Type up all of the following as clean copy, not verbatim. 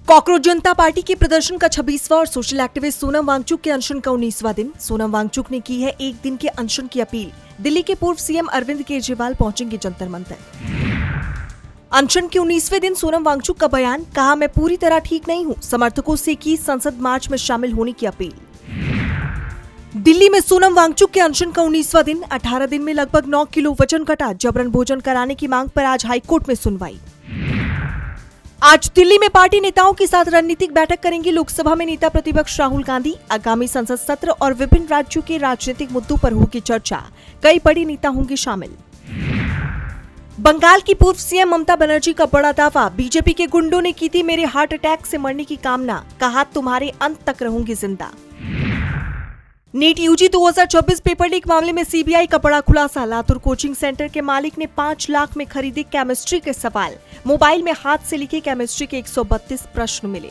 Cockroach जनता party के प्रदर्शन का 26वां और सोशल एक्टिविस्ट सोनम वांगचुक के अनशन का 19वां दिन। सोनम वांगचुक ने की है एक दिन के अनशन की अपील। दिल्ली के पूर्व सीएम अरविंद केजरीवाल पहुंचेंगे जंतर मंतर। अनशन के 19वें दिन सोनम वांगचुक का बयान, कहा मैं पूरी तरह ठीक नहीं हूं, समर्थकों से की संसद मार्च में शामिल होने की अपील। दिल्ली में सोनम वांगचुक के अनशन का 19वां दिन। 18 दिन में लगभग 9 किलो वजन घटा, जबरन भोजन कराने की मांग पर आज हाईकोर्ट में सुनवाई। आज दिल्ली में पार्टी नेताओं के साथ रणनीतिक बैठक करेंगे लोकसभा में नेता प्रतिपक्ष राहुल गांधी। आगामी संसद सत्र और विभिन्न राज्यों के राजनीतिक मुद्दों पर होगी चर्चा, कई बड़े नेता होंगे शामिल। बंगाल की पूर्व सीएम ममता बनर्जी का बड़ा दावा, बीजेपी के गुंडों ने की थी मेरे हार्ट अटैक से मरने की कामना, कहा तुम्हारे अंत तक रहूंगी जिंदा। नीट यूजी 2024 पेपर लीक मामले में सीबीआई का बड़ा खुलासा, लातूर कोचिंग सेंटर के मालिक ने 5 लाख में खरीदे केमिस्ट्री के सवाल, मोबाइल में हाथ से लिखे केमिस्ट्री के 132 प्रश्न मिले।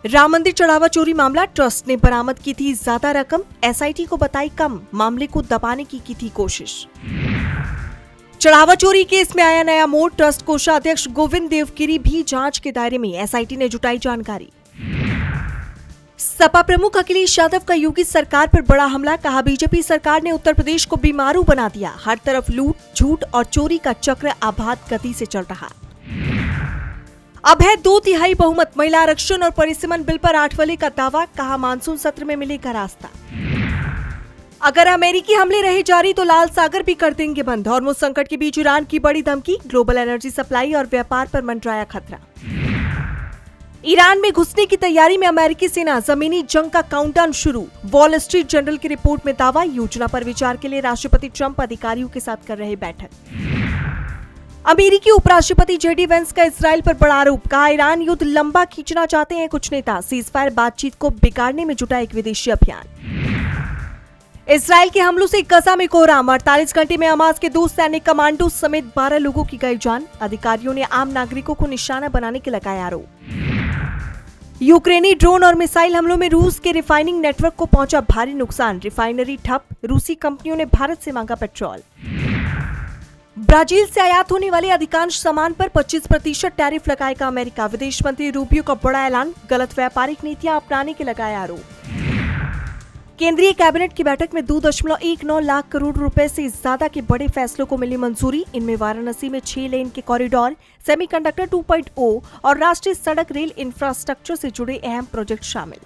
राम मंदिर चढ़ावा चोरी मामला, ट्रस्ट ने बरामद की थी ज्यादा रकम, एसआईटी को बताई कम, मामले को दबाने की थी कोशिश। चढ़ावा चोरी केस में आया नया मोड़, ट्रस्ट कोषाध्यक्ष गोविंद देवगिरी भी जांच के दायरे में, एसआईटी ने जुटाई जानकारी। सपा प्रमुख अखिलेश यादव का योगी सरकार पर बड़ा हमला, कहा बीजेपी सरकार ने उत्तर प्रदेश को बीमारू बना दिया, हर तरफ लूट, झूठ और चोरी का चक्र आबाद गति से चल रहा। अब है 2/3 बहुमत, महिला आरक्षण और परिसीमन बिल पर 8 वले का दावा, कहा मानसून सत्र में मिलेगा रास्ता। अगर अमेरिकी हमले रहे जारी तो लाल सागर भी कर देंगे बंद, हॉर्मुज़ संकट के बीच ईरान की बड़ी धमकी, ग्लोबल एनर्जी सप्लाई और व्यापार पर मंडराया खतरा। ईरान में घुसने की तैयारी में अमेरिकी सेना, जमीनी जंग का काउंटडाउन शुरू, वॉल स्ट्रीट जर्नल की रिपोर्ट में दावा, योजना पर विचार के लिए राष्ट्रपति ट्रंप अधिकारियों के साथ कर रहे बैठक। अमेरिकी उपराष्ट्रपति जेडी वेंस का इजराइल पर बड़ा आरोप, कहा ईरान युद्ध लंबा खींचना चाहते हैं कुछ नेता, सीजफायर बातचीत को बिगाड़ने में जुटा एक विदेशी अभियान। इजराइल के हमलों से गजा में कोहराम, 48 घंटे में हमास के 2 सैनिक कमांडो समेत 12 लोगों की गई जान, अधिकारियों ने आम नागरिकों को निशाना बनाने के लगाए आरोप। यूक्रेनी ड्रोन और मिसाइल हमलों में रूस के रिफाइनिंग नेटवर्क को पहुंचा भारी नुकसान, रिफाइनरी ठप, रूसी कंपनियों ने भारत से मांगा पेट्रोल। ब्राजील से आयात होने वाले अधिकांश सामान पर 25% टैरिफ लगाएगा अमेरिका, विदेश मंत्री रूबियो का बड़ा ऐलान, गलत व्यापारिक नीतियां अपनाने के लगाए आरोप। केंद्रीय कैबिनेट की बैठक में 2.19 लाख करोड़ रुपए से ज्यादा के बड़े फैसलों को मिली मंजूरी, इनमें वाराणसी में 6 लेन के कॉरिडोर, सेमीकंडक्टर 2.0 और राष्ट्रीय सड़क रेल इंफ्रास्ट्रक्चर से जुड़े अहम प्रोजेक्ट शामिल।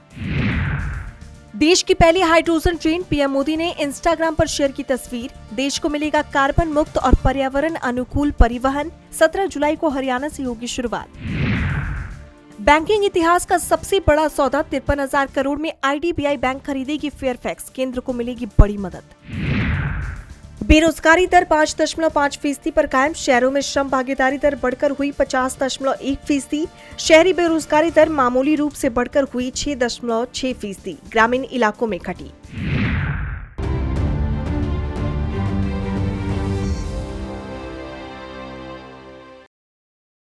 देश की पहली हाइड्रोजन ट्रेन, पीएम मोदी ने इंस्टाग्राम पर शेयर की तस्वीर, देश को मिलेगा कार्बन मुक्त और पर्यावरण अनुकूल परिवहन, 17 जुलाई को हरियाणा से होगी शुरुआत। बैंकिंग इतिहास का सबसे बड़ा सौदा, 53,000 करोड़ में आईडीबीआई बैंक खरीदेगी फेयरफैक्स, केंद्र को मिलेगी बड़ी मदद। बेरोजगारी दर 5.5% पर कायम, शहरों में श्रम भागीदारी दर बढ़कर हुई 50.1%, शहरी बेरोजगारी दर मामूली रूप से बढ़कर हुई 6.6%, ग्रामीण इलाकों में घटी।